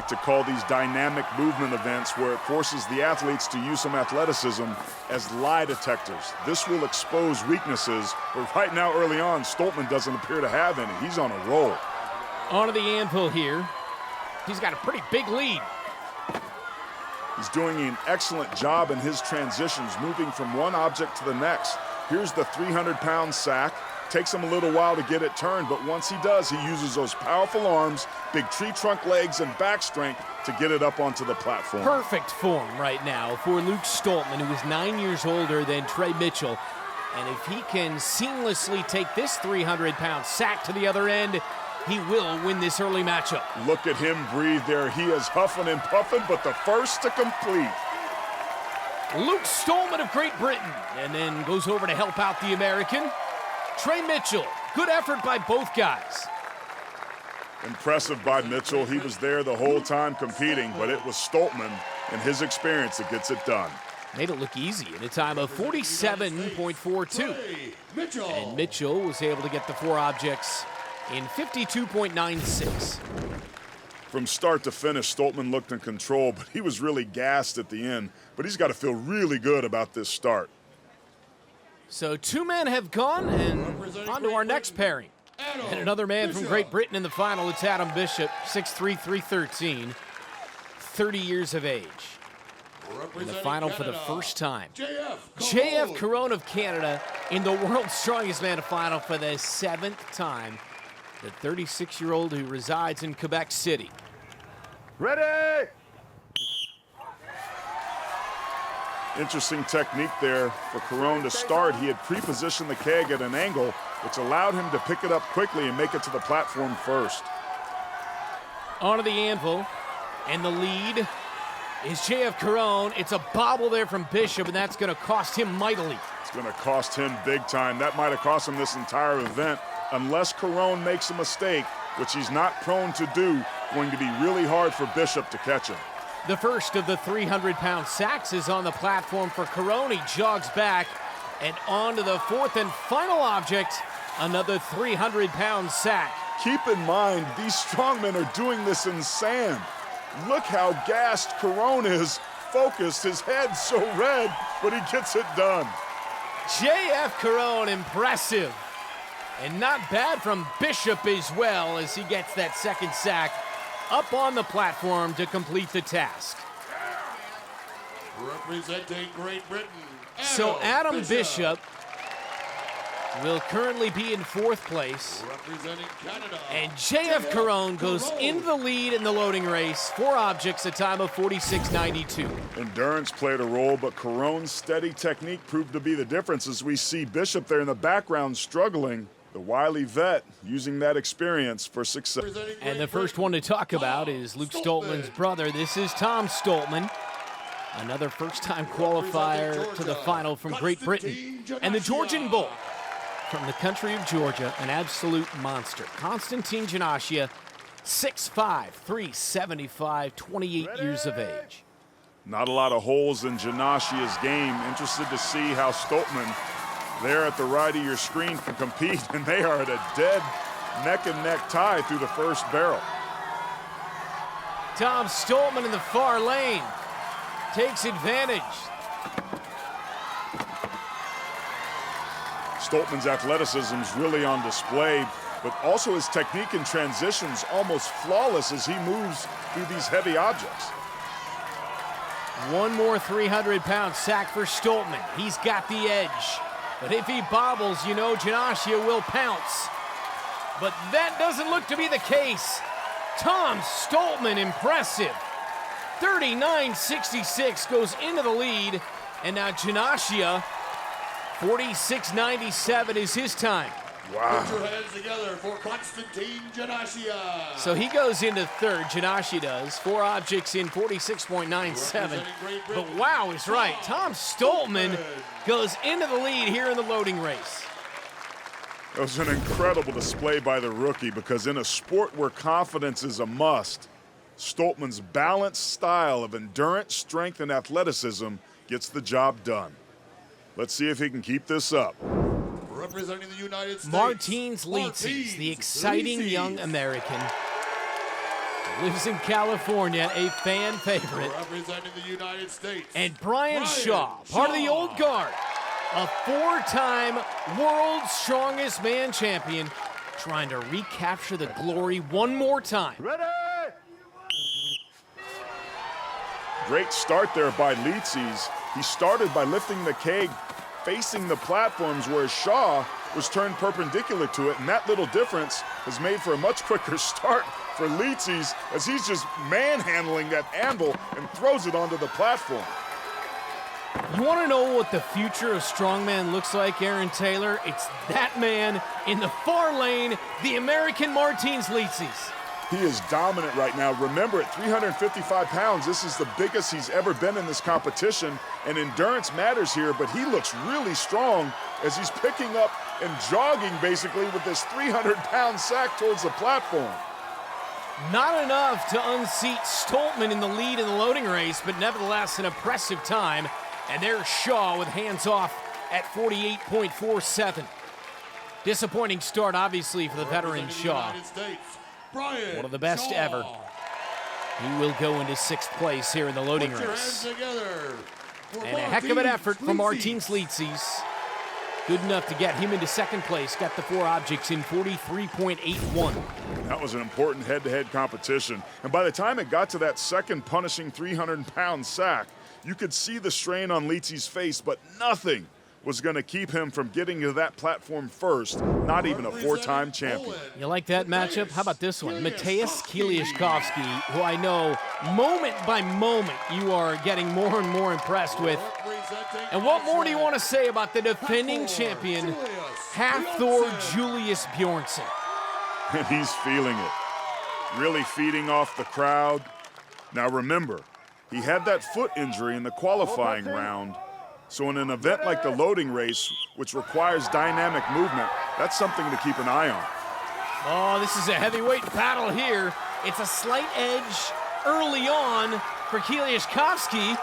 like to call these dynamic movement events where it forces the athletes to use some athleticism as lie detectors. This will expose weaknesses, but right now, early on, Stoltman doesn't appear to have any. He's on a roll. Onto the anvil here. He's got a pretty big lead. He's doing an excellent job in his transitions, moving from one object to the next. Here's the 300-pound sack. Takes him a little while to get it turned, but once he does, he uses those powerful arms, big tree trunk legs, and back strength to get it up onto the platform. Perfect form right now for Luke Stoltman, who is 9 years older than Trey Mitchell. And if he can seamlessly take this 300-pound sack to the other end, he will win this early matchup. Look at him breathe there. He is huffing and puffing, but the first to complete. Luke Stoltman of Great Britain, and then goes over to help out the American. Trey Mitchell, good effort by both guys. Impressive by Mitchell. He was there the whole time competing, but it was Stoltman and his experience that gets it done. Made it look easy in a time of 47.42. And Mitchell was able to get the four objects in 52.96. From start to finish, Stoltman looked in control, but he was really gassed at the end. But he's got to feel really good about this start. So two men have gone, and on to our next pairing. And another man from Great Britain in the final. It's Adam Bishop, 6'3", 313, 30 years of age. In the final for the first time. J.F. Caron of Canada in the World's Strongest Man final for the 7th time. The 36-year-old who resides in Quebec City. Ready! Interesting technique there for Caron to start. He had pre-positioned the keg at an angle, which allowed him to pick it up quickly and make it to the platform first. Onto the anvil, and the lead is J.F. Caron. It's a bobble there from Bishop, and that's going to cost him mightily. It's going to cost him big time. That might have cost him this entire event. Unless Caron makes a mistake, which he's not prone to do, going to be really hard for Bishop to catch him. The first of the 300-pound sacks is on the platform for Caron. He jogs back and on to the fourth and final object, another 300-pound sack. Keep in mind, these strongmen are doing this in sand. Look how gassed Caron is, focused, his head's so red, but he gets it done. J.F. Caron, impressive. And not bad from Bishop as well as he gets that second sack up on the platform to complete the task. Representing Great Britain, so Adam Bishop will currently be in fourth place. Representing Canada, and J.F. Caron goes into the lead in the loading race. Four objects, a time of 46.92. Endurance played a role, but Caron's steady technique proved to be the difference as we see Bishop there in the background struggling. The wily vet using that experience for success. And the first one to talk about is Luke Stoltman's brother. This is Tom Stoltman, another first-time qualifier to the final from Great Britain. And the Georgian bull from the country of Georgia, an absolute monster. Konstantin Janashia, 6'5", 375, 28 years of age. Not a lot of holes in Janashia's game. Interested to see how Stoltman, there at the right of your screen, can compete, and they are at a dead neck-and-neck tie through the first barrel. Tom Stoltman in the far lane takes advantage. Stoltman's athleticism is really on display, but also his technique in transitions almost flawless as he moves through these heavy objects. One more 300-pound sack for Stoltman. He's got the edge. But if he bobbles, you know Janashia will pounce. But that doesn't look to be the case. Tom Stoltman, impressive. 39.66 goes into the lead. And now Janashia, 46.97 is his time. Wow. Put your hands together for Konstantin Janashia. So he goes into third, Janashia does. Four objects in 46.97. But wow is right. Tom Stoltman goes into the lead here in the loading race. It was an incredible display by the rookie because in a sport where confidence is a must, Stoltman's balanced style of endurance, strength, and athleticism gets the job done. Let's see if he can keep this up. Representing the United States, Martinez Licis, the exciting young American. lives in California, a fan favorite. Representing the United States. And Brian Shaw, part of the old guard, a 4-time World's Strongest Man champion, trying to recapture the glory one more time. Ready? Great start there by Licis. He started by lifting the keg facing the platforms, whereas Shaw was turned perpendicular to it, and that little difference has made for a much quicker start for Licis as he's just manhandling that anvil and throws it onto the platform. You want to know what the future of strongman looks like, Aaron Taylor? It's that man in the far lane, the American Martinez Licis. He is dominant right now. Remember, at 355 pounds, this is the biggest he's ever been in this competition, and endurance matters here, but he looks really strong as he's picking up and jogging basically with this 300-pound sack towards the platform. Not enough to unseat Stoltman in the lead in the loading race, but nevertheless an impressive time. And there's Shaw with hands off at 48.47. Disappointing start, obviously, for the veteran Shaw. One of the best ever. He will go into 6th place here in the loading race. And a heck of an effort from Martinez Licis. Good enough to get him into 2nd place. Got the 4 objects in 43.81. That was an important head-to-head competition. And by the time it got to that second punishing 300-pound sack, you could see the strain on Licis' face, but nothing was going to keep him from getting to that platform first, not even a 4-time champion. You like that matchup? How about this one? Kieliszkowski, who I know moment by moment you are getting more and more impressed with. And what more do you want to say about the defending champion, Thor Julius Bjornsson? And he's feeling it, really feeding off the crowd. Now remember, he had that foot injury in the qualifying round, so in an event like the loading race, which requires dynamic movement, that's something to keep an eye on. Oh, this is a heavyweight battle here. It's a slight edge early on for Kieliszkowski,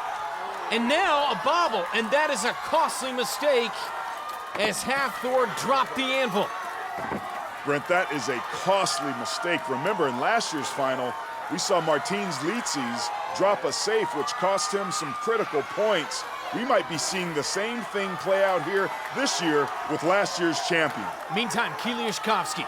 and now a bobble, and that is a costly mistake as Thor dropped the anvil. Brent, that is a costly mistake. Remember, in last year's final, we saw Martinez Licis drop a safe, which cost him some critical points. We might be seeing the same thing play out here this year with last year's champion. Meantime, Kieliszkowski,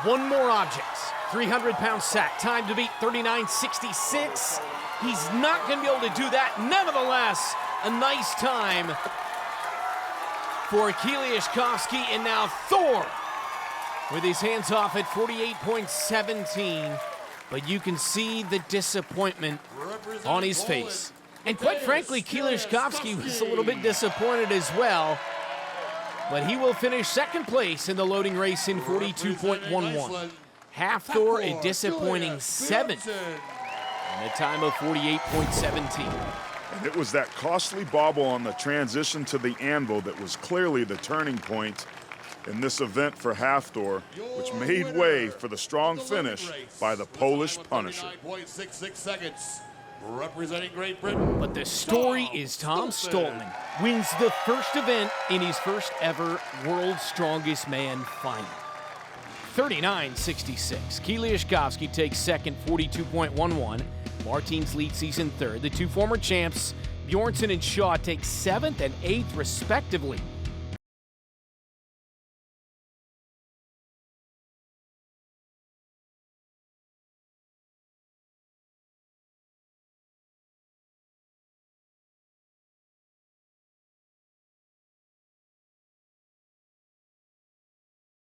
1 more object, 300-pound sack, time to beat 39.66. He's not going to be able to do that. Nevertheless, a nice time for Kieliszkowski, and now Thor with his hands off at 48.17. But you can see the disappointment on his face. And quite frankly, Kieliszkowski was a little bit disappointed as well. But he will finish 2nd place in the loading race in 42.11. Thor a disappointing 7th in a time of 48.17. And it was that costly bobble on the transition to the anvil that was clearly the turning point in this event for Thor, which made way for the strong finish by the Polish Punisher. 9.66 seconds. Representing Great Britain. But the story is Tom Stoltman wins the first event in his first ever World's Strongest Man final. 39.66. Kieliszkowski takes 2nd, 42.11. Martinez Licis in 3rd. The 2 former champs, Bjornsson and Shaw, take 7th and 8th respectively.